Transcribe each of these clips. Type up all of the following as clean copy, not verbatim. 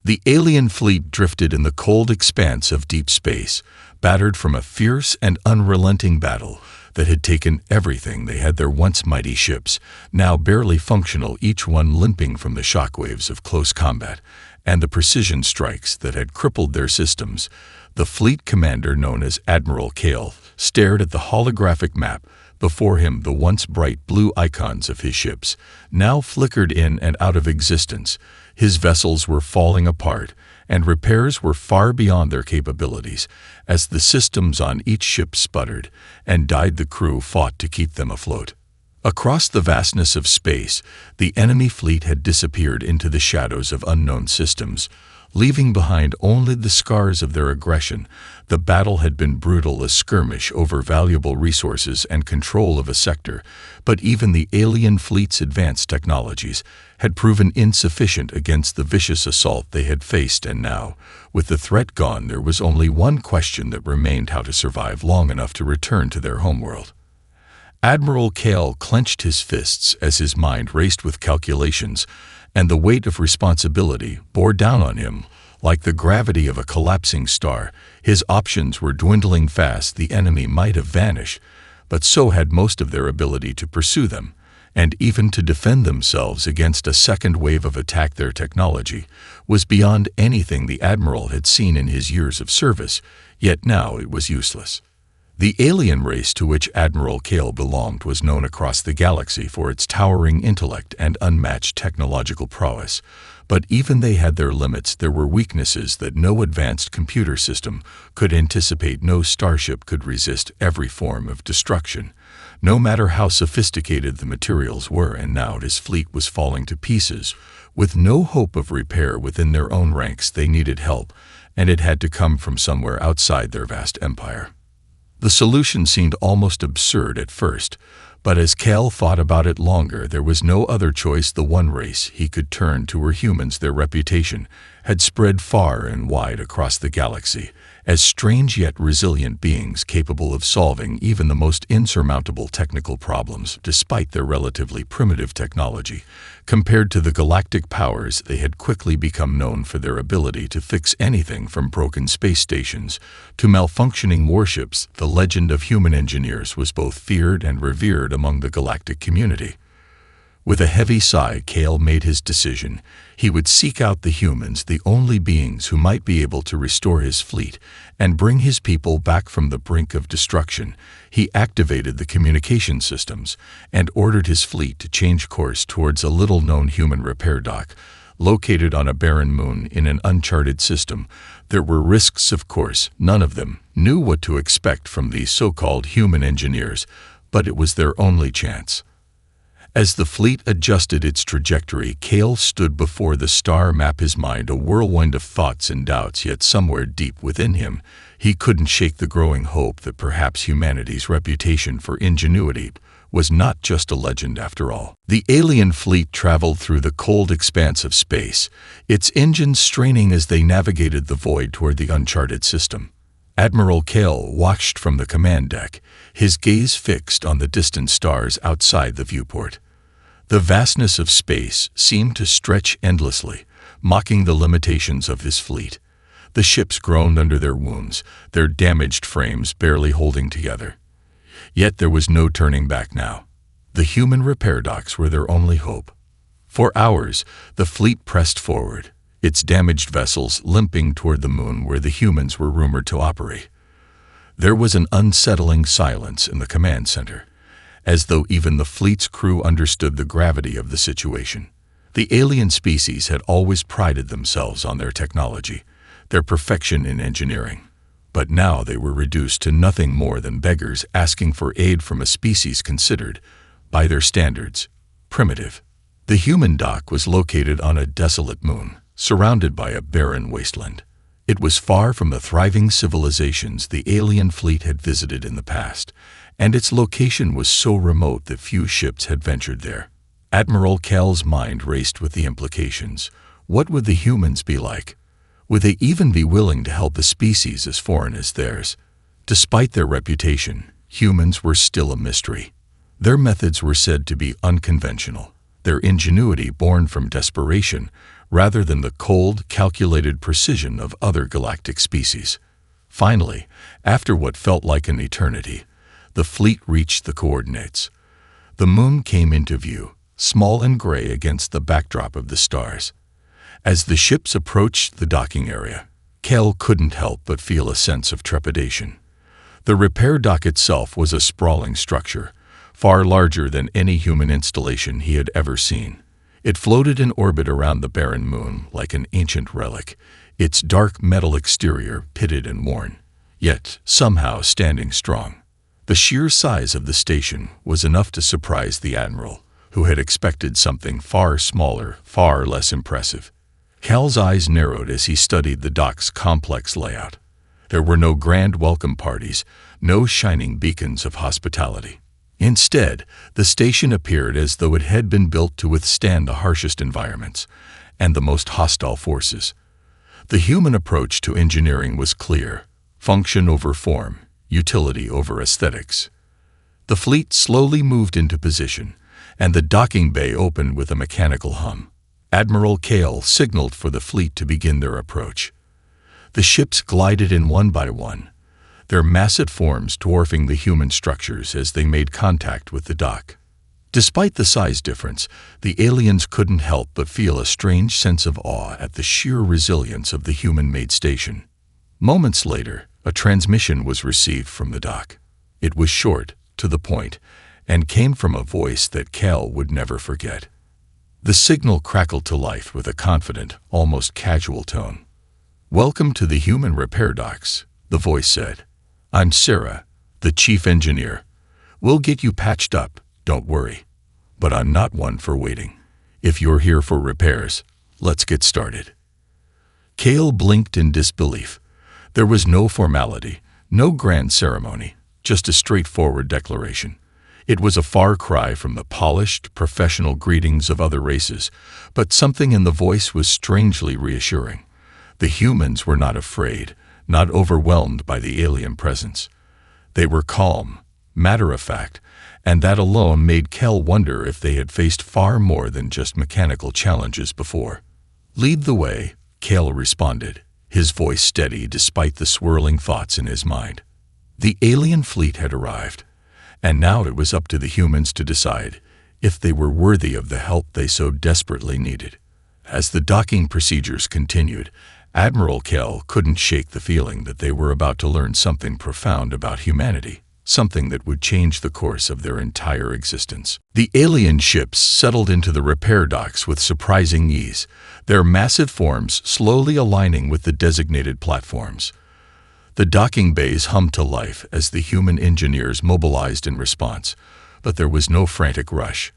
The alien fleet drifted in the cold expanse of deep space, battered from a fierce and unrelenting battle that had taken everything they had. Their once mighty ships, now barely functional, each one limping from the shockwaves of close combat and the precision strikes that had crippled their systems. The fleet commander, known as Admiral Kale, stared at the holographic map before him. The once bright blue icons of his ships now flickered in and out of existence. His vessels were falling apart, and repairs were far beyond their capabilities as the systems on each ship sputtered and died. The crew fought to keep them afloat. Across the vastness of space, the enemy fleet had disappeared into the shadows of unknown systems, leaving behind only the scars of their aggression. The battle had been brutal, a skirmish over valuable resources and control of a sector, but even the alien fleet's advanced technologies had proven insufficient against the vicious assault they had faced. And now, with the threat gone, there was only one question that remained: how to survive long enough to return to their homeworld. Admiral Kale clenched his fists as his mind raced with calculations, and the weight of responsibility bore down on him like the gravity of a collapsing star. His options were dwindling fast. The enemy might have vanished, but so had most of their ability to pursue them, and even to defend themselves against a second wave of attack. Their technology was beyond anything the Admiral had seen in his years of service, yet now it was useless. The alien race to which Admiral Kale belonged was known across the galaxy for its towering intellect and unmatched technological prowess, but even they had their limits. There were weaknesses that no advanced computer system could anticipate. No starship could resist every form of destruction, no matter how sophisticated the materials were. And now his fleet was falling to pieces, with no hope of repair within their own ranks. They needed help, and it had to come from somewhere outside their vast empire. The solution seemed almost absurd at first, but as Kale thought about it longer, there was no other choice. The one race he could turn to were humans. Their reputation had spread far and wide across the galaxy as strange yet resilient beings capable of solving even the most insurmountable technical problems. Despite their relatively primitive technology, compared to the galactic powers, they had quickly become known for their ability to fix anything from broken space stations to malfunctioning warships. The legend of human engineers was both feared and revered among the galactic community. With a heavy sigh, Kale made his decision. He would seek out the humans, the only beings who might be able to restore his fleet and bring his people back from the brink of destruction. He activated the communication systems and ordered his fleet to change course towards a little-known human repair dock located on a barren moon in an uncharted system. There were risks, of course. None of them knew what to expect from these so-called human engineers, but it was their only chance. As the fleet adjusted its trajectory, Kale stood before the star map, his mind a whirlwind of thoughts and doubts. Yet somewhere deep within him, he couldn't shake the growing hope that perhaps humanity's reputation for ingenuity was not just a legend after all. The alien fleet traveled through the cold expanse of space, its engines straining as they navigated the void toward the uncharted system. Admiral Kale watched from the command deck, his gaze fixed on the distant stars outside the viewport. The vastness of space seemed to stretch endlessly, mocking the limitations of his fleet. The ships groaned under their wounds, their damaged frames barely holding together. Yet there was no turning back now. The human repair docks were their only hope. For hours, the fleet pressed forward, its damaged vessels limping toward the moon where the humans were rumored to operate. There was an unsettling silence in the command center, as though even the fleet's crew understood the gravity of the situation. The alien species had always prided themselves on their technology, their perfection in engineering. But now they were reduced to nothing more than beggars asking for aid from a species considered, by their standards, primitive. The human dock was located on a desolate moon, surrounded by a barren wasteland. It was far from the thriving civilizations the alien fleet had visited in the past, and its location was so remote that few ships had ventured there. Admiral Kale's mind raced with the implications. What would the humans be like? Would they even be willing to help a species as foreign as theirs? Despite their reputation, humans were still a mystery. Their methods were said to be unconventional, their ingenuity born from desperation rather than the cold, calculated precision of other galactic species. Finally, after what felt like an eternity, the fleet reached the coordinates. The moon came into view, small and gray against the backdrop of the stars. As the ships approached the docking area, Kel couldn't help but feel a sense of trepidation. The repair dock itself was a sprawling structure, far larger than any human installation he had ever seen. It floated in orbit around the barren moon like an ancient relic, its dark metal exterior pitted and worn, yet somehow standing strong. The sheer size of the station was enough to surprise the admiral, who had expected something far smaller, far less impressive. Cal's eyes narrowed as he studied the dock's complex layout. There were no grand welcome parties, no shining beacons of hospitality. Instead, the station appeared as though it had been built to withstand the harshest environments and the most hostile forces. The human approach to engineering was clear: function over form, utility over aesthetics. The fleet slowly moved into position, and the docking bay opened with a mechanical hum. Admiral Cale signaled for the fleet to begin their approach. The ships glided in one by one, their massive forms dwarfing the human structures as they made contact with the dock. Despite the size difference, the aliens couldn't help but feel a strange sense of awe at the sheer resilience of the human-made station. Moments later, a transmission was received from the dock. It was short, to the point, and came from a voice that Cal would never forget. The signal crackled to life with a confident, almost casual tone. "Welcome to the human repair docks," the voice said. "I'm Sarah, the chief engineer. We'll get you patched up, don't worry. But I'm not one for waiting. If you're here for repairs, let's get started." Cale blinked in disbelief. There was no formality, no grand ceremony, just a straightforward declaration. It was a far cry from the polished, professional greetings of other races, but something in the voice was strangely reassuring. The humans were not afraid, not overwhelmed by the alien presence. They were calm, matter-of-fact, and that alone made Kel wonder if they had faced far more than just mechanical challenges before. "Lead the way," Kel responded, his voice steady despite the swirling thoughts in his mind. The alien fleet had arrived, and now it was up to the humans to decide if they were worthy of the help they so desperately needed. As the docking procedures continued, Admiral Kel couldn't shake the feeling that they were about to learn something profound about humanity, something that would change the course of their entire existence. The alien ships settled into the repair docks with surprising ease, their massive forms slowly aligning with the designated platforms. The docking bays hummed to life as the human engineers mobilized in response, but there was no frantic rush,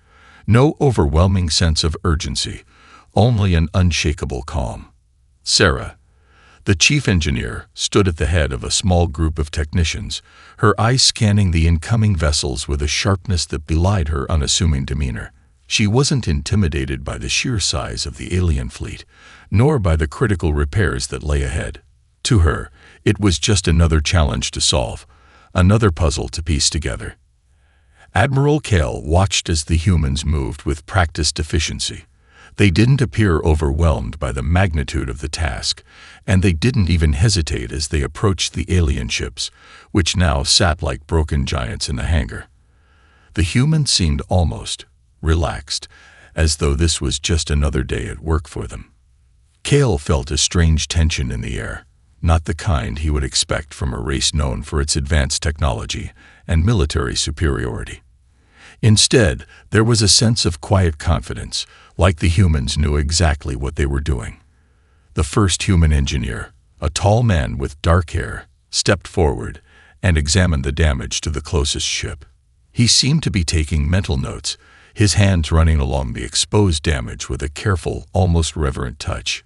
no overwhelming sense of urgency, only an unshakable calm. Sarah, the chief engineer, stood at the head of a small group of technicians, her eyes scanning the incoming vessels with a sharpness that belied her unassuming demeanor. She wasn't intimidated by the sheer size of the alien fleet, nor by the critical repairs that lay ahead. To her, it was just another challenge to solve, another puzzle to piece together. Admiral Cale watched as the humans moved with practiced efficiency. They didn't appear overwhelmed by the magnitude of the task, and they didn't even hesitate as they approached the alien ships, which now sat like broken giants in the hangar. The humans seemed almost relaxed, as though this was just another day at work for them. Cale felt a strange tension in the air, not the kind he would expect from a race known for its advanced technology and military superiority. Instead, there was a sense of quiet confidence, like the humans knew exactly what they were doing. The first human engineer, a tall man with dark hair, stepped forward and examined the damage to the closest ship. He seemed to be taking mental notes, his hands running along the exposed damage with a careful, almost reverent touch.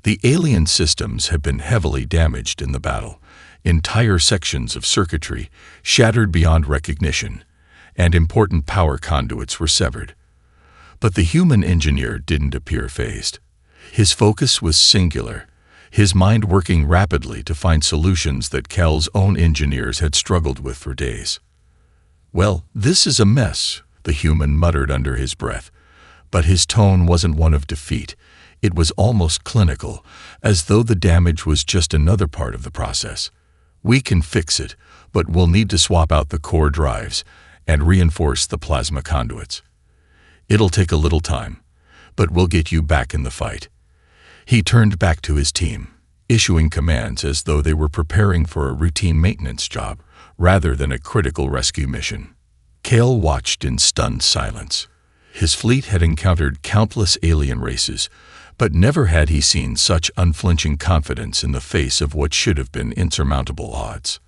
The alien systems had been heavily damaged in the battle, entire sections of circuitry shattered beyond recognition, and important power conduits were severed. But the human engineer didn't appear fazed. His focus was singular, his mind working rapidly to find solutions that Cal's own engineers had struggled with for days. "Well, this is a mess," the human muttered under his breath, but his tone wasn't one of defeat. It was almost clinical, as though the damage was just another part of the process. "We can fix it, but we'll need to swap out the core drives and reinforce the plasma conduits. It'll take a little time, but we'll get you back in the fight." He turned back to his team, issuing commands as though they were preparing for a routine maintenance job rather than a critical rescue mission. Cale watched in stunned silence. His fleet had encountered countless alien races, but never had he seen such unflinching confidence in the face of what should have been insurmountable odds.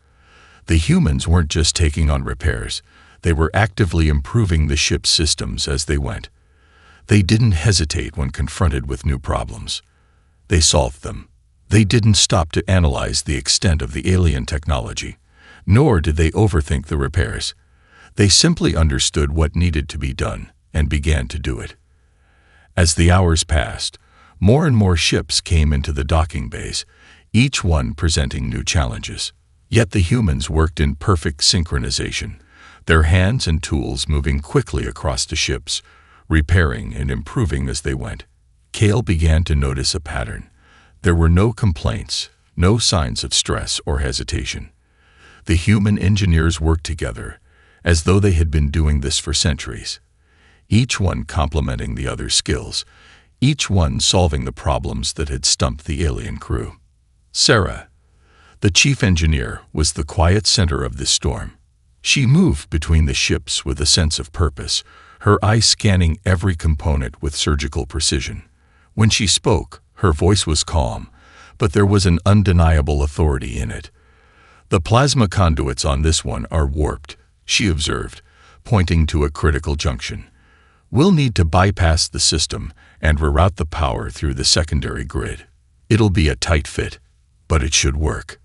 The humans weren't just taking on repairs, they were actively improving the ship's systems as they went. They didn't hesitate when confronted with new problems. They solved them. They didn't stop to analyze the extent of the alien technology, nor did they overthink the repairs. They simply understood what needed to be done and began to do it. As the hours passed, more and more ships came into the docking bays, each one presenting new challenges. Yet the humans worked in perfect synchronization, their hands and tools moving quickly across the ships, repairing and improving as they went. Cale began to notice a pattern. There were no complaints, no signs of stress or hesitation. The human engineers worked together, as though they had been doing this for centuries, each one complementing the other's skills, each one solving the problems that had stumped the alien crew. Sarah, the chief engineer, was the quiet center of this storm. She moved between the ships with a sense of purpose, her eyes scanning every component with surgical precision. When she spoke, her voice was calm, but there was an undeniable authority in it. "The plasma conduits on this one are warped," she observed, pointing to a critical junction. "We'll need to bypass the system and reroute the power through the secondary grid. It'll be a tight fit, but it should work."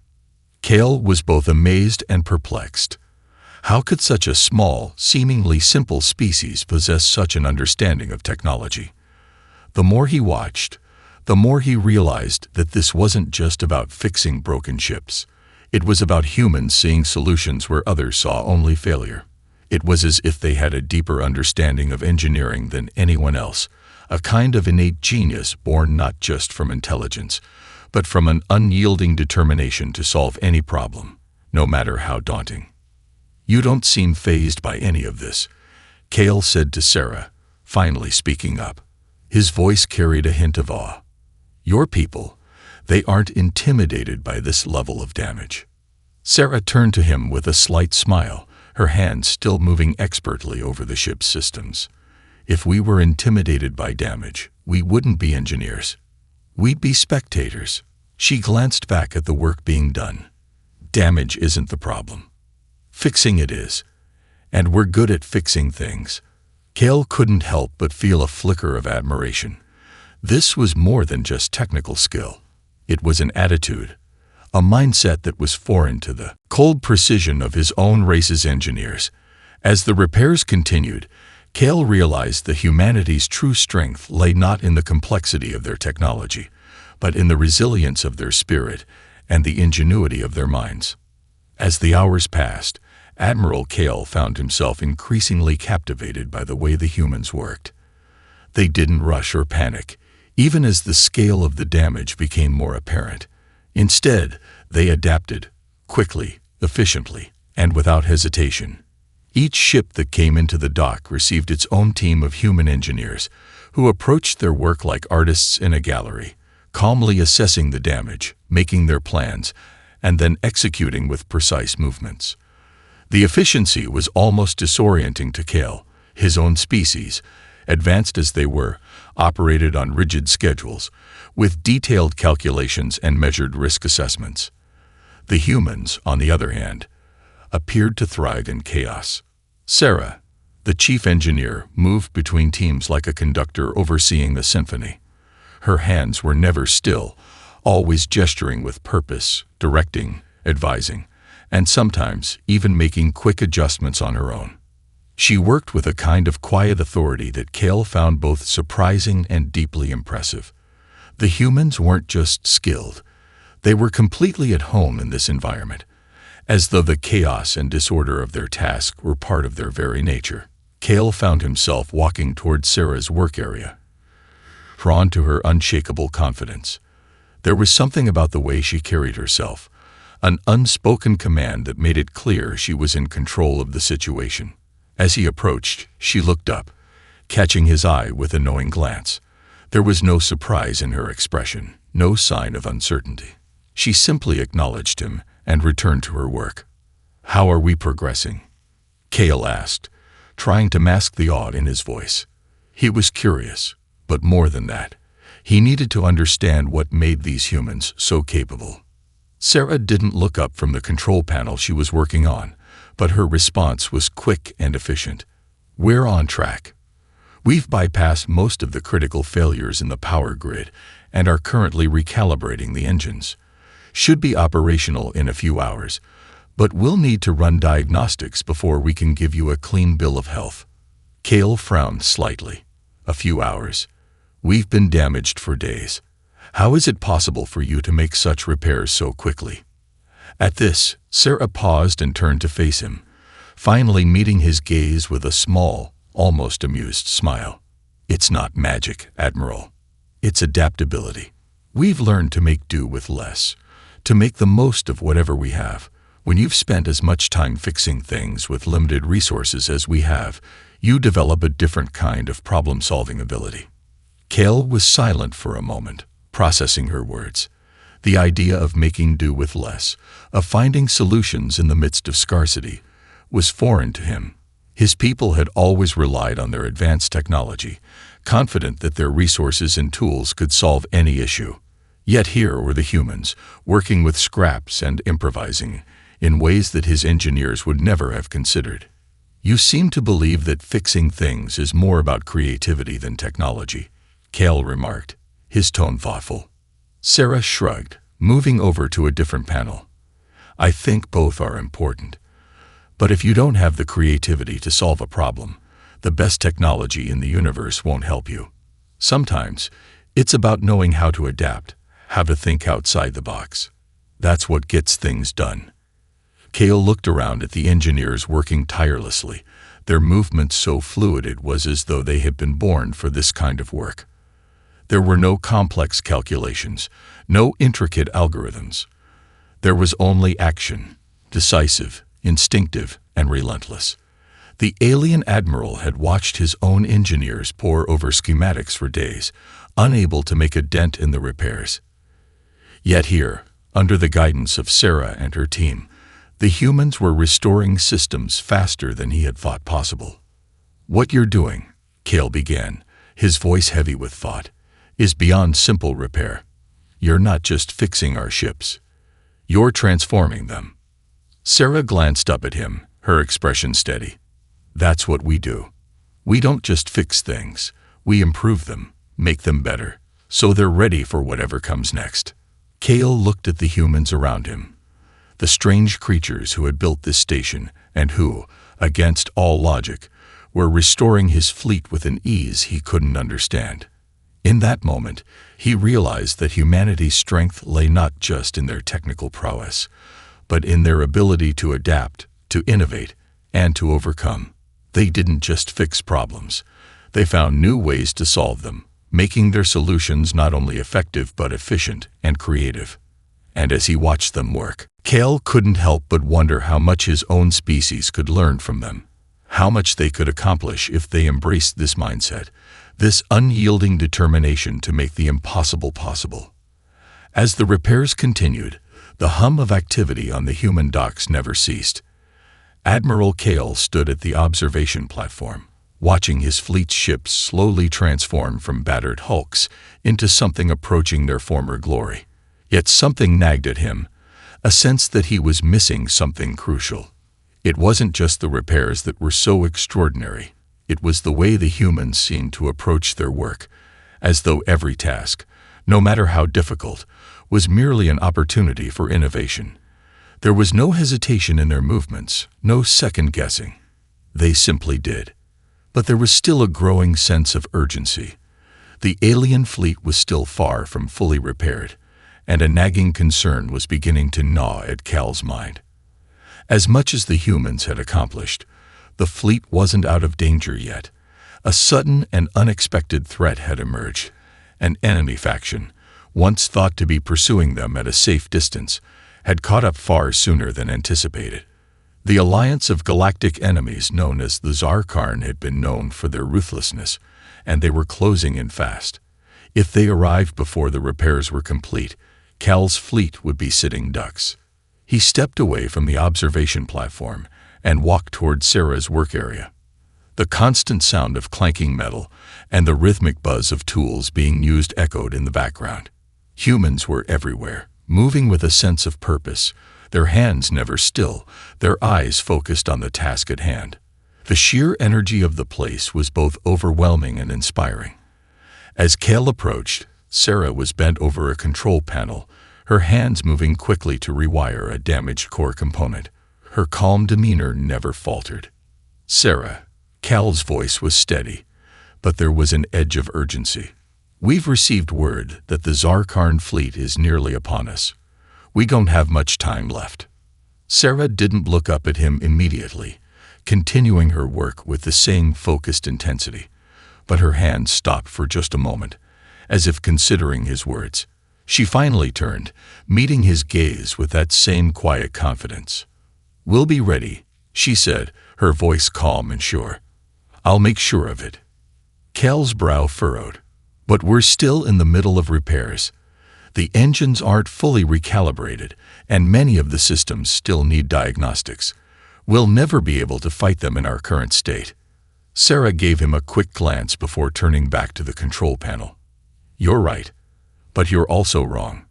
Cale was both amazed and perplexed. How could such a small, seemingly simple species possess such an understanding of technology? The more he watched, the more he realized that this wasn't just about fixing broken ships. It was about humans seeing solutions where others saw only failure. It was as if they had a deeper understanding of engineering than anyone else, a kind of innate genius born not just from intelligence, but from an unyielding determination to solve any problem, no matter how daunting. "You don't seem fazed by any of this," Cale said to Sarah, finally speaking up. His voice carried a hint of awe. "Your people, they aren't intimidated by this level of damage." Sarah turned to him with a slight smile, her hands still moving expertly over the ship's systems. "If we were intimidated by damage, we wouldn't be engineers. We'd be spectators." She glanced back at the work being done. "Damage isn't the problem. Fixing it is. And we're good at fixing things." Cale couldn't help but feel a flicker of admiration. This was more than just technical skill. It was an attitude, a mindset that was foreign to the cold precision of his own race's engineers. As the repairs continued, Cale realized that humanity's true strength lay not in the complexity of their technology, but in the resilience of their spirit and the ingenuity of their minds. As the hours passed, Admiral Cale found himself increasingly captivated by the way the humans worked. They didn't rush or panic, even as the scale of the damage became more apparent. Instead, they adapted, quickly, efficiently, and without hesitation. Each ship that came into the dock received its own team of human engineers, who approached their work like artists in a gallery, calmly assessing the damage, making their plans, and then executing with precise movements. The efficiency was almost disorienting to Cale. His own species, advanced as they were, operated on rigid schedules, with detailed calculations and measured risk assessments. The humans, on the other hand, appeared to thrive in chaos. Sarah, the chief engineer, moved between teams like a conductor overseeing the symphony. Her hands were never still, always gesturing with purpose, directing, advising, and sometimes even making quick adjustments on her own. She worked with a kind of quiet authority that Cale found both surprising and deeply impressive. The humans weren't just skilled, they were completely at home in this environment, as though the chaos and disorder of their task were part of their very nature. Cale found himself walking toward Sarah's work area. drawn to her unshakable confidence. There was something about the way she carried herself, an unspoken command that made it clear she was in control of the situation. As he approached, she looked up, catching his eye with a knowing glance. There was no surprise in her expression, no sign of uncertainty. She simply acknowledged him and returned to her work. "How are we progressing?" Cale asked, trying to mask the awe in his voice. He was curious, but more than that, he needed to understand what made these humans so capable. Sarah didn't look up from the control panel she was working on, but her response was quick and efficient. "We're on track. We've bypassed most of the critical failures in the power grid and are currently recalibrating the engines. Should be operational in a few hours, but we'll need to run diagnostics before we can give you a clean bill of health." Cale frowned slightly. "A few hours? We've been damaged for days. How is it possible for you to make such repairs so quickly?" At this, Sarah paused and turned to face him, finally meeting his gaze with a small, almost amused smile. "It's not magic, Admiral. It's adaptability. We've learned to make do with less, to make the most of whatever we have. When you've spent as much time fixing things with limited resources as we have, you develop a different kind of problem-solving ability." Cale was silent for a moment, processing her words. The idea of making do with less, of finding solutions in the midst of scarcity, was foreign to him. His people had always relied on their advanced technology, confident that their resources and tools could solve any issue. Yet here were the humans, working with scraps and improvising in ways that his engineers would never have considered. "You seem to believe that fixing things is more about creativity than technology," Cale remarked, his tone thoughtful. Sarah shrugged, moving over to a different panel. "I think both are important. But if you don't have the creativity to solve a problem, the best technology in the universe won't help you. Sometimes, it's about knowing how to adapt, how to think outside the box. That's what gets things done." Cale looked around at the engineers working tirelessly, their movements so fluid it was as though they had been born for this kind of work. There were no complex calculations, no intricate algorithms. There was only action, decisive, instinctive, and relentless. The alien admiral had watched his own engineers pore over schematics for days, unable to make a dent in the repairs. Yet here, under the guidance of Sarah and her team, the humans were restoring systems faster than he had thought possible. "What you're doing," Cale began, his voice heavy with thought, "is beyond simple repair. You're not just fixing our ships. You're transforming them." Sarah glanced up at him, her expression steady. "That's what we do. We don't just fix things. We improve them, make them better, so they're ready for whatever comes next." Cale looked at the humans around him, the strange creatures who had built this station and who, against all logic, were restoring his fleet with an ease he couldn't understand. In that moment, he realized that humanity's strength lay not just in their technical prowess, but in their ability to adapt, to innovate, and to overcome. They didn't just fix problems. They found new ways to solve them, making their solutions not only effective but efficient and creative. And as he watched them work, Cale couldn't help but wonder how much his own species could learn from them, how much they could accomplish if they embraced this mindset, this unyielding determination to make the impossible possible. As the repairs continued, the hum of activity on the human docks never ceased. Admiral Cale stood at the observation platform, watching his fleet's ships slowly transform from battered hulks into something approaching their former glory. Yet something nagged at him, a sense that he was missing something crucial. It wasn't just the repairs that were so extraordinary. It was the way the humans seemed to approach their work, as though every task, no matter how difficult, was merely an opportunity for innovation. There was no hesitation in their movements, no second-guessing. They simply did. But there was still a growing sense of urgency. The alien fleet was still far from fully repaired, and a nagging concern was beginning to gnaw at Cale's mind. As much as the humans had accomplished, the fleet wasn't out of danger yet. A sudden and unexpected threat had emerged, An enemy faction, once thought to be pursuing them at a safe distance, had caught up far sooner than anticipated. The alliance of galactic enemies known as the Zarkarn had been known for their ruthlessness, and they were closing in fast. If they arrived before the repairs were complete, Cal's fleet would be sitting ducks. He stepped away from the observation platform and walked toward Sarah's work area. The constant sound of clanking metal and the rhythmic buzz of tools being used echoed in the background. Humans were everywhere, moving with a sense of purpose, their hands never still, their eyes focused on the task at hand. The sheer energy of the place was both overwhelming and inspiring. As Cal approached, Sarah was bent over a control panel, her hands moving quickly to rewire a damaged core component. Her calm demeanor never faltered. "Sarah," Cal's voice was steady, but there was an edge of urgency. "We've received word that the Zarkarn fleet is nearly upon us. We don't have much time left." Sarah didn't look up at him immediately, continuing her work with the same focused intensity, but her hands stopped for just a moment, as if considering his words. She finally turned, meeting his gaze with that same quiet confidence. "We'll be ready," she said, her voice calm and sure. "I'll make sure of it." Cal's brow furrowed. "But we're still in the middle of repairs. The engines aren't fully recalibrated, and many of the systems still need diagnostics. We'll never be able to fight them in our current state." Sarah gave him a quick glance before turning back to the control panel. "You're right, but you're also wrong."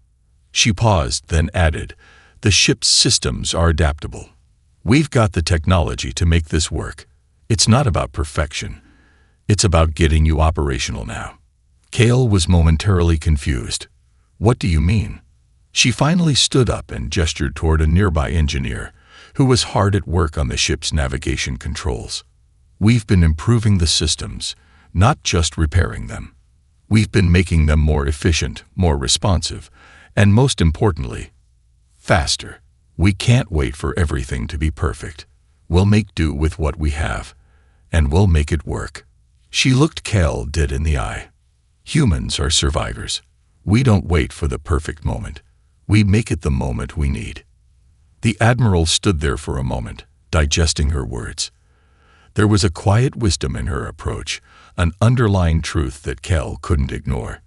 She paused, then added, "The ship's systems are adaptable. We've got the technology to make this work. It's not about perfection. It's about getting you operational now." Cal was momentarily confused. "What do you mean?" She finally stood up and gestured toward a nearby engineer, who was hard at work on the ship's navigation controls. "We've been improving the systems, not just repairing them. We've been making them more efficient, more responsive, and most importantly, faster. We can't wait for everything to be perfect. We'll make do with what we have, and we'll make it work." She looked Cal dead in the eye. "Humans are survivors. We don't wait for the perfect moment. We make it the moment we need." The Admiral stood there for a moment, digesting her words. There was a quiet wisdom in her approach, an underlying truth that Cal couldn't ignore.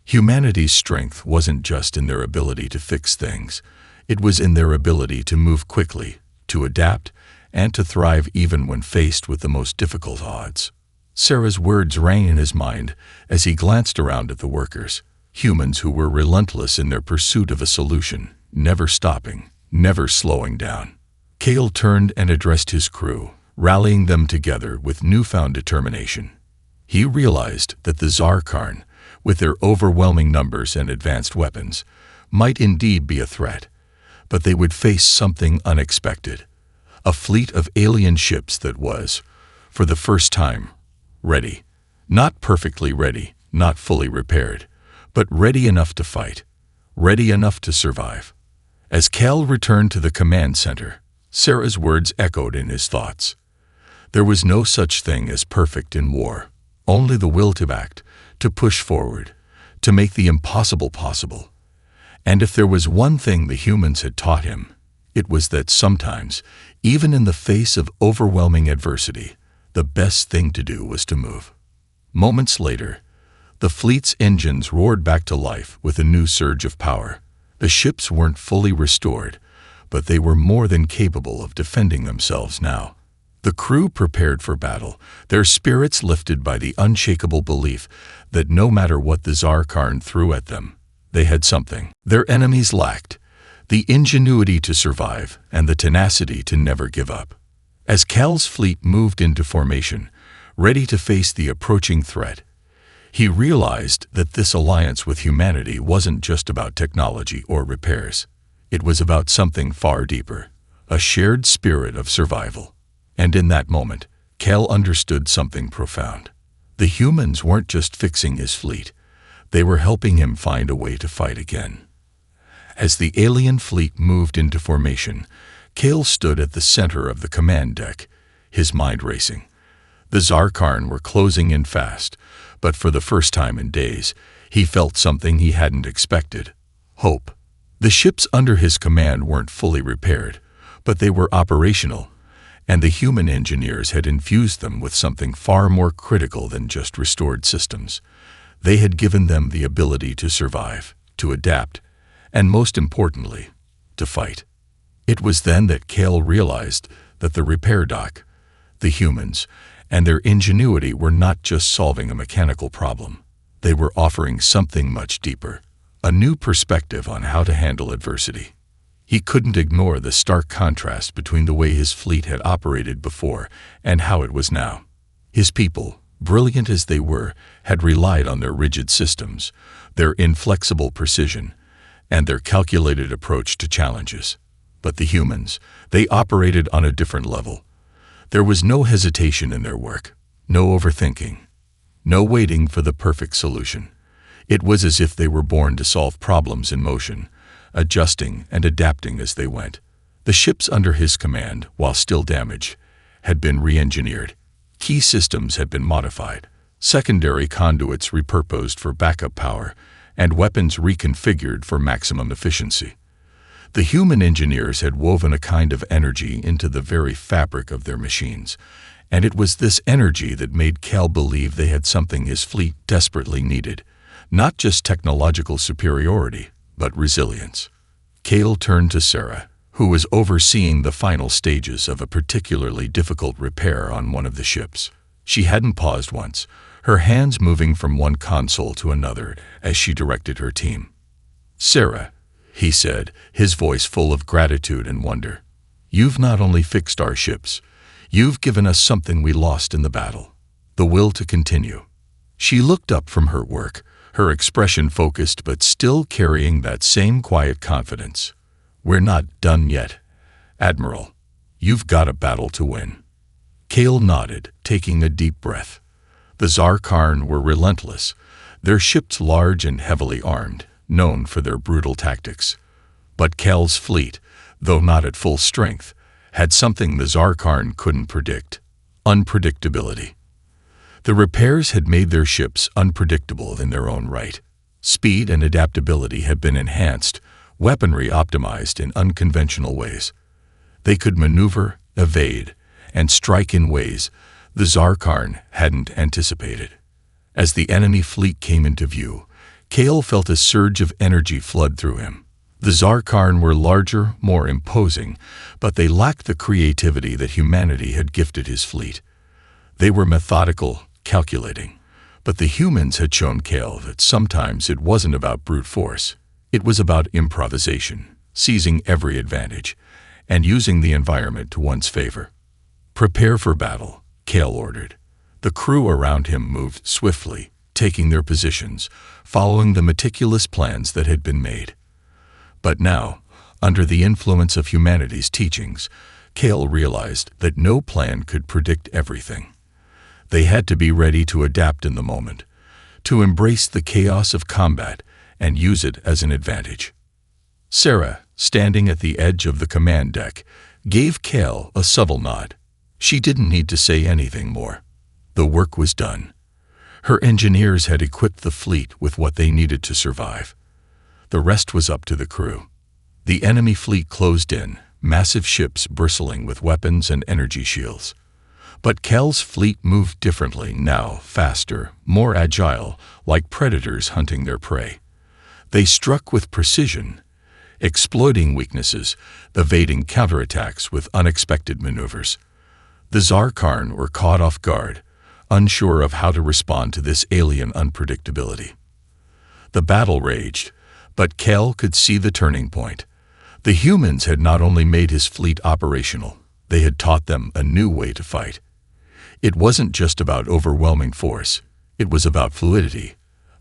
Humanity's strength wasn't just in their ability to fix things. It was in their ability to move quickly, to adapt, and to thrive even when faced with the most difficult odds. Sarah's words rang in his mind as he glanced around at the workers, humans who were relentless in their pursuit of a solution, never stopping, never slowing down. Cal turned and addressed his crew, rallying them together with newfound determination. He realized that the Zarkarn, with their overwhelming numbers and advanced weapons, might indeed be a threat, but they would face something unexpected. A fleet of alien ships that was, for the first time, ready. Not perfectly ready, not fully repaired, but ready enough to fight, ready enough to survive. As Cal returned to the command center, Sarah's words echoed in his thoughts. There was no such thing as perfect in war, only the will to act, to push forward, to make the impossible possible. And if there was one thing the humans had taught him, it was that sometimes, even in the face of overwhelming adversity, the best thing to do was to move. Moments later, the fleet's engines roared back to life with a new surge of power. The ships weren't fully restored, but they were more than capable of defending themselves now. The crew prepared for battle, their spirits lifted by the unshakable belief that no matter what the Zarkarn threw at them, they had something their enemies lacked, the ingenuity to survive and the tenacity to never give up. As Cal's fleet moved into formation, ready to face the approaching threat, he realized that this alliance with humanity wasn't just about technology or repairs. It was about something far deeper, a shared spirit of survival. And in that moment, Cal understood something profound. The humans weren't just fixing his fleet, they were helping him find a way to fight again. As the alien fleet moved into formation, Cal stood at the center of the command deck, his mind racing. The Zarkarn were closing in fast, but for the first time in days, He felt something he hadn't expected: hope. The ships under his command weren't fully repaired, but they were operational, and the human engineers had infused them with something far more critical than just restored systems. They had given them the ability to survive, to adapt, and most importantly, to fight. It was then that Cale realized that the repair dock, the humans, and their ingenuity were not just solving a mechanical problem. They were offering something much deeper, a new perspective on how to handle adversity. He couldn't ignore the stark contrast between the way his fleet had operated before and how it was now. His people, brilliant as they were, had relied on their rigid systems, their inflexible precision, and their calculated approach to challenges. But the humans, they operated on a different level. There was no hesitation in their work, no overthinking, no waiting for the perfect solution. It was as if they were born to solve problems in motion, adjusting and adapting as they went. The ships under his command, while still damaged, had been re-engineered. Key systems had been modified, secondary conduits repurposed for backup power, and weapons reconfigured for maximum efficiency. The human engineers had woven a kind of energy into the very fabric of their machines, and it was this energy that made Cale believe they had something his fleet desperately needed: not just technological superiority, but resilience. Cale turned to Sarah, who was overseeing the final stages of a particularly difficult repair on one of the ships. She hadn't paused once, her hands moving from one console to another as she directed her team. "Sarah," he said, his voice full of gratitude and wonder, "you've not only fixed our ships, you've given us something we lost in the battle: the will to continue." She looked up from her work, her expression focused but still carrying that same quiet confidence. "We're not done yet, Admiral. You've got a battle to win." Cale nodded, taking a deep breath. The Zarkarn were relentless, their ships large and heavily armed, known for their brutal tactics. But Cale's fleet, though not at full strength, had something the Zarkarn couldn't predict: unpredictability. The repairs had made their ships unpredictable in their own right. Speed and adaptability had been enhanced, weaponry optimized in unconventional ways. They could maneuver, evade, and strike in ways the Zarkarn hadn't anticipated. As the enemy fleet came into view, Cale felt a surge of energy flood through him. The Zarkarn were larger, more imposing, but they lacked the creativity that humanity had gifted his fleet. They were methodical, calculating, but the humans had shown Cale that sometimes it wasn't about brute force. It was about improvisation, seizing every advantage, and using the environment to one's favor. "Prepare for battle," Cale ordered. The crew around him moved swiftly, taking their positions, following the meticulous plans that had been made. But now, under the influence of humanity's teachings, Cale realized that no plan could predict everything. They had to be ready to adapt in the moment, to embrace the chaos of combat and use it as an advantage. Sarah, standing at the edge of the command deck, gave Cale a subtle nod. She didn't need to say anything more. The work was done. Her engineers had equipped the fleet with what they needed to survive. The rest was up to the crew. The enemy fleet closed in, massive ships bristling with weapons and energy shields. But Cale's fleet moved differently now, faster, more agile, like predators hunting their prey. They struck with precision, exploiting weaknesses, evading counterattacks with unexpected maneuvers. The Zarkarn were caught off guard, unsure of how to respond to this alien unpredictability. The battle raged, but Cale could see the turning point. The humans had not only made his fleet operational, they had taught them a new way to fight. It wasn't just about overwhelming force, it was about fluidity,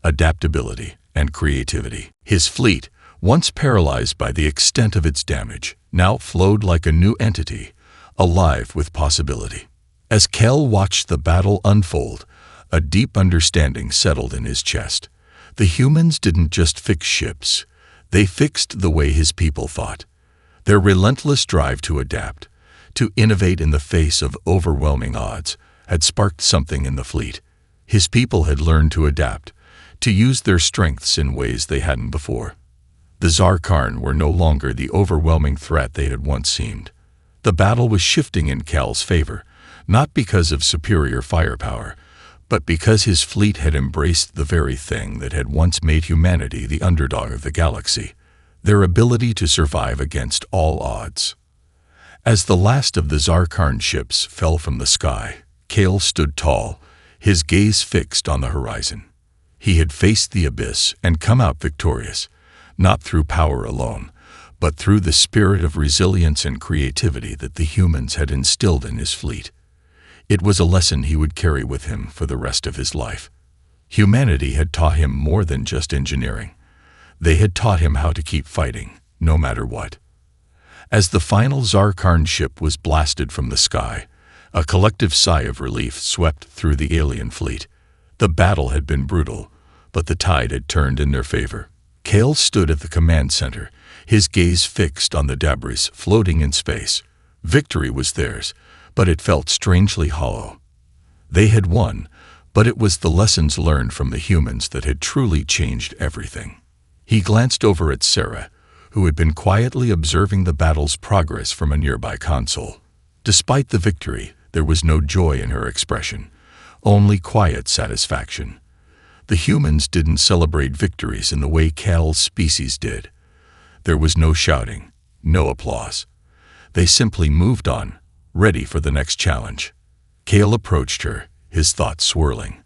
adaptability, and creativity. His fleet, once paralyzed by the extent of its damage, now flowed like a new entity, alive with possibility. As Cale watched the battle unfold, a deep understanding settled in his chest. The humans didn't just fix ships, they fixed the way his people thought. Their relentless drive to adapt, to innovate in the face of overwhelming odds, had sparked something in the fleet. His people had learned to adapt, to use their strengths in ways they hadn't before. The Zarkarn were no longer the overwhelming threat they had once seemed. The battle was shifting in Cal's favor, not because of superior firepower, but because his fleet had embraced the very thing that had once made humanity the underdog of the galaxy, their ability to survive against all odds. As the last of the Zarkarn ships fell from the sky, Cal stood tall, his gaze fixed on the horizon. He had faced the abyss and come out victorious, not through power alone, but through the spirit of resilience and creativity that the humans had instilled in his fleet. It was a lesson he would carry with him for the rest of his life. Humanity had taught him more than just engineering. They had taught him how to keep fighting, no matter what. As the final Zarkarn ship was blasted from the sky, a collective sigh of relief swept through the alien fleet. The battle had been brutal, but the tide had turned in their favor. Cal stood at the command center, his gaze fixed on the debris floating in space. Victory was theirs, but it felt strangely hollow. They had won, but it was the lessons learned from the humans that had truly changed everything. He glanced over at Sarah, who had been quietly observing the battle's progress from a nearby console. Despite the victory, there was no joy in her expression, only quiet satisfaction. The humans didn't celebrate victories in the way Cal's species did. There was no shouting, no applause. They simply moved on, ready for the next challenge. Cal approached her, his thoughts swirling.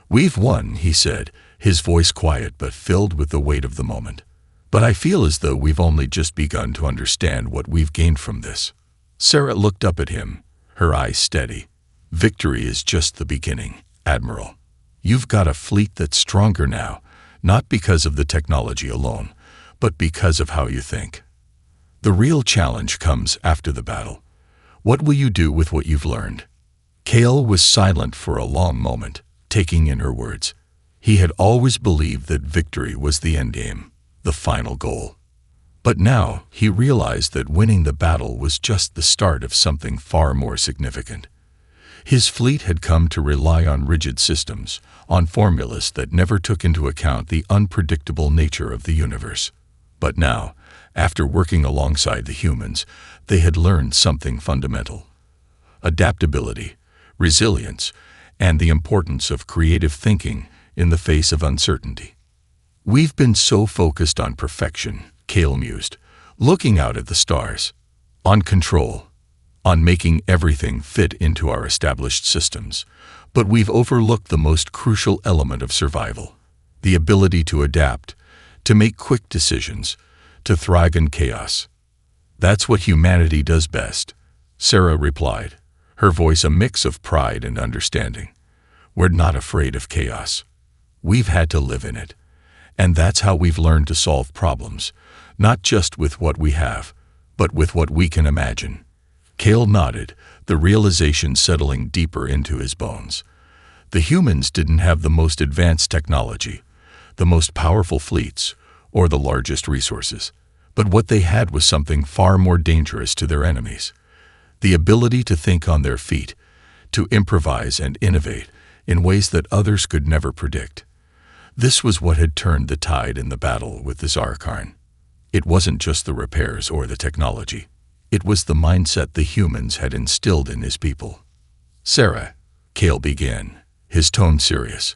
"We've won," he said, his voice quiet but filled with the weight of the moment. "But I feel as though we've only just begun to understand what we've gained from this." Sarah looked up at him, her eyes steady. "Victory is just the beginning, Admiral. You've got a fleet that's stronger now, not because of the technology alone, but because of how you think. The real challenge comes after the battle. What will you do with what you've learned?" Cal was silent for a long moment, taking in her words. He had always believed that victory was the endgame, the final goal. But now he realized that winning the battle was just the start of something far more significant. His fleet had come to rely on rigid systems, on formulas that never took into account the unpredictable nature of the universe. But now, after working alongside the humans, they had learned something fundamental: adaptability, resilience, and the importance of creative thinking in the face of uncertainty. "We've been so focused on perfection," Cal mused, looking out at the stars, "on control, on making everything fit into our established systems, but we've overlooked the most crucial element of survival, the ability to adapt, to make quick decisions, to thrive in chaos. That's what humanity does best," Sarah replied, her voice a mix of pride and understanding. "We're not afraid of chaos. We've had to live in it. And that's how we've learned to solve problems, not just with what we have, but with what we can imagine." Cal nodded, the realization settling deeper into his bones. The humans didn't have the most advanced technology, the most powerful fleets, or the largest resources. But what they had was something far more dangerous to their enemies: the ability to think on their feet, to improvise and innovate in ways that others could never predict. This was what had turned the tide in the battle with the Zarkarn. It wasn't just the repairs or the technology. It was the mindset the humans had instilled in his people. "Sarah," Cal began, his tone serious,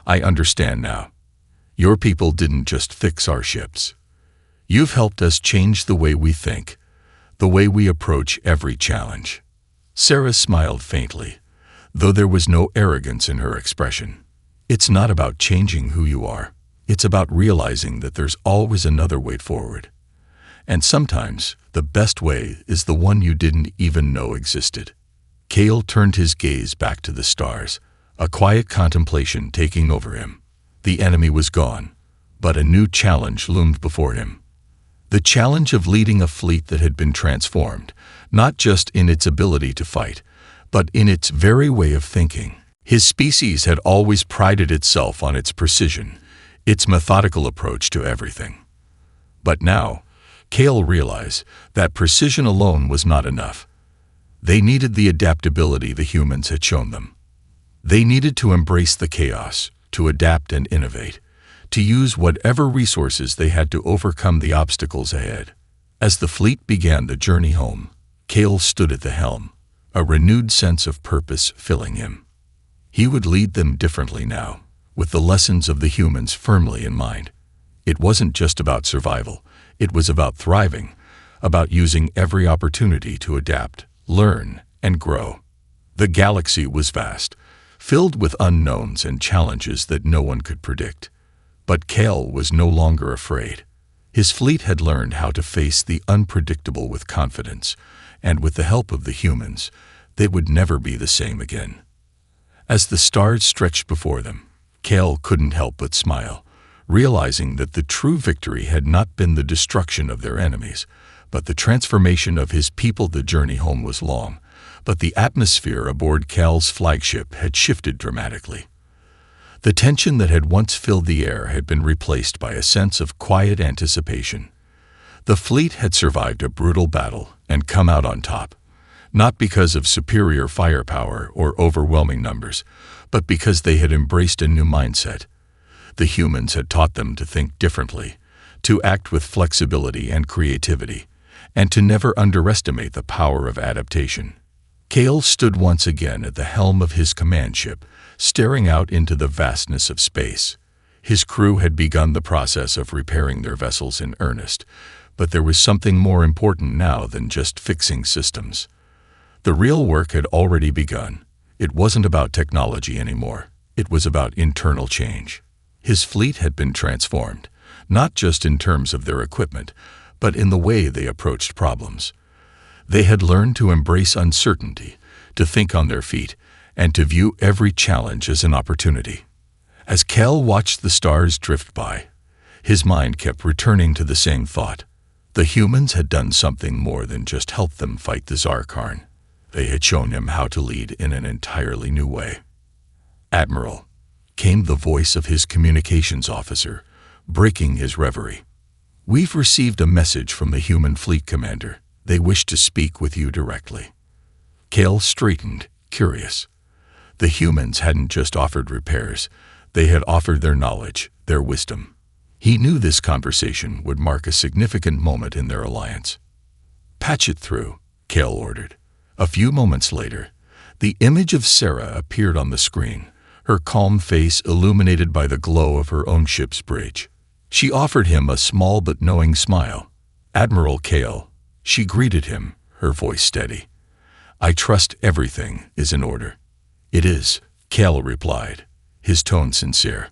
"I understand now. Your people didn't just fix our ships. You've helped us change the way we think, the way we approach every challenge." Sarah smiled faintly, though there was no arrogance in her expression. "It's not about changing who you are. It's about realizing that there's always another way forward. And sometimes the best way is the one you didn't even know existed." Cal turned his gaze back to the stars, a quiet contemplation taking over him. The enemy was gone, but a new challenge loomed before him. The challenge of leading a fleet that had been transformed, not just in its ability to fight, but in its very way of thinking. His species had always prided itself on its precision, its methodical approach to everything. But now, Cal realized that precision alone was not enough. They needed the adaptability the humans had shown them. They needed to embrace the chaos, to adapt and innovate, to use whatever resources they had to overcome the obstacles ahead. As the fleet began the journey home, Cale stood at the helm, a renewed sense of purpose filling him. He would lead them differently now, with the lessons of the humans firmly in mind. It wasn't just about survival, it was about thriving, about using every opportunity to adapt, learn, and grow. The galaxy was vast, filled with unknowns and challenges that no one could predict. But Cale was no longer afraid. His fleet had learned how to face the unpredictable with confidence, and with the help of the humans, they would never be the same again. As the stars stretched before them, Cale couldn't help but smile, realizing that the true victory had not been the destruction of their enemies, but the transformation of his people. The journey home was long, but the atmosphere aboard Cale's flagship had shifted dramatically. The tension that had once filled the air had been replaced by a sense of quiet anticipation. The fleet had survived a brutal battle and come out on top, not because of superior firepower or overwhelming numbers, but because they had embraced a new mindset. The humans had taught them to think differently, to act with flexibility and creativity, and to never underestimate the power of adaptation. Cale stood once again at the helm of his command ship, staring out into the vastness of space. His crew had begun the process of repairing their vessels in earnest, but there was something more important now than just fixing systems. The real work had already begun. It wasn't about technology anymore. It was about internal change. His fleet had been transformed, not just in terms of their equipment, but in the way they approached problems. They had learned to embrace uncertainty, to think on their feet, and to view every challenge as an opportunity. As Cale watched the stars drift by, his mind kept returning to the same thought. The humans had done something more than just help them fight the Zarkarn. They had shown him how to lead in an entirely new way. "Admiral," came the voice of his communications officer, breaking his reverie. "We've received a message from the human fleet commander. They wish to speak with you directly." Cale straightened, curious. The humans hadn't just offered repairs, they had offered their knowledge, their wisdom. He knew this conversation would mark a significant moment in their alliance. "Patch it through," Cale ordered. A few moments later, the image of Sarah appeared on the screen, her calm face illuminated by the glow of her own ship's bridge. She offered him a small but knowing smile. "Admiral Cale," she greeted him, her voice steady. "I trust everything is in order." "It is," Cale replied, his tone sincere.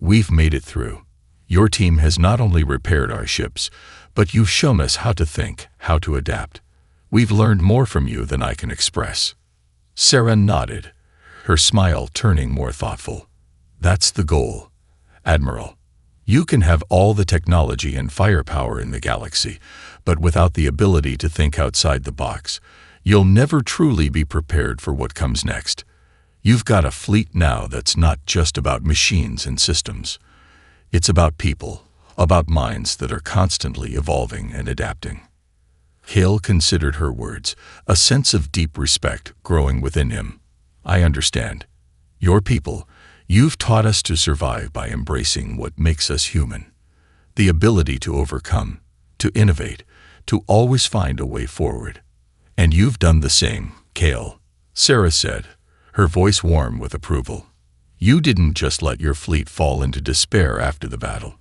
"We've made it through. Your team has not only repaired our ships, but you've shown us how to think, how to adapt. We've learned more from you than I can express." Sarah nodded, her smile turning more thoughtful. "That's the goal, Admiral. You can have all the technology and firepower in the galaxy, but without the ability to think outside the box, you'll never truly be prepared for what comes next. You've got a fleet now that's not just about machines and systems. It's about people, about minds that are constantly evolving and adapting." Cale considered her words, a sense of deep respect growing within him. "I understand. Your people, you've taught us to survive by embracing what makes us human. The ability to overcome, to innovate, to always find a way forward. And you've done the same, Cale," Sarah said, her voice warm with approval. "You didn't just let your fleet fall into despair after the battle.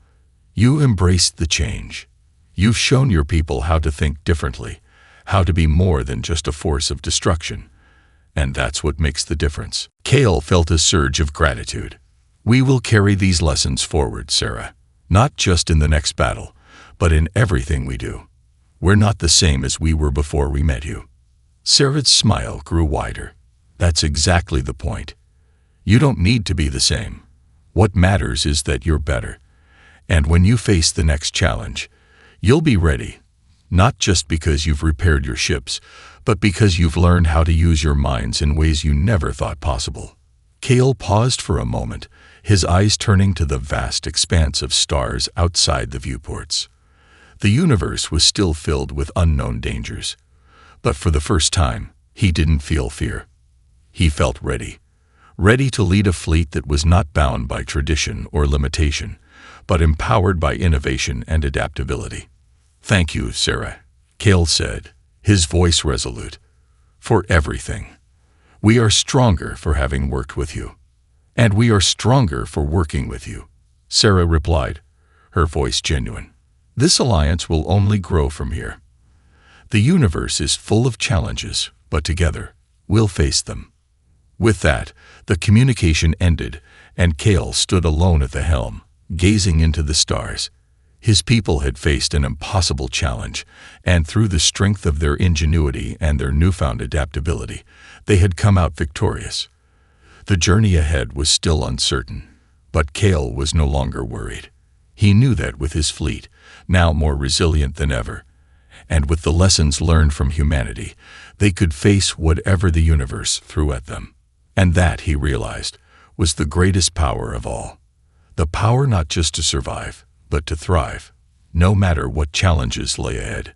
You embraced the change. You've shown your people how to think differently, how to be more than just a force of destruction. And that's what makes the difference." Cale felt a surge of gratitude. "We will carry these lessons forward, Sarah, not just in the next battle, but in everything we do. We're not the same as we were before we met you." Sarah's smile grew wider. "That's exactly the point. You don't need to be the same. What matters is that you're better. And when you face the next challenge, you'll be ready, not just because you've repaired your ships, but because you've learned how to use your minds in ways you never thought possible." Cale paused for a moment, his eyes turning to the vast expanse of stars outside the viewports. The universe was still filled with unknown dangers, but for the first time, he didn't feel fear. He felt ready ready to lead a fleet that was not bound by tradition or limitation, but empowered by innovation and adaptability. "Thank you, Sarah," Cale said, his voice resolute, "for everything. We are stronger for having worked with you." "And we are stronger for working with you," Sarah replied, her voice genuine. "This alliance will only grow from here. The universe is full of challenges, but together, we'll face them." With that, the communication ended, and Cale stood alone at the helm, gazing into the stars. His people had faced an impossible challenge, and through the strength of their ingenuity and their newfound adaptability, they had come out victorious. The journey ahead was still uncertain, but Cale was no longer worried. He knew that with his fleet, now more resilient than ever, and with the lessons learned from humanity, they could face whatever the universe threw at them. And that, he realized, was the greatest power of all. The power not just to survive, but to thrive, no matter what challenges lay ahead.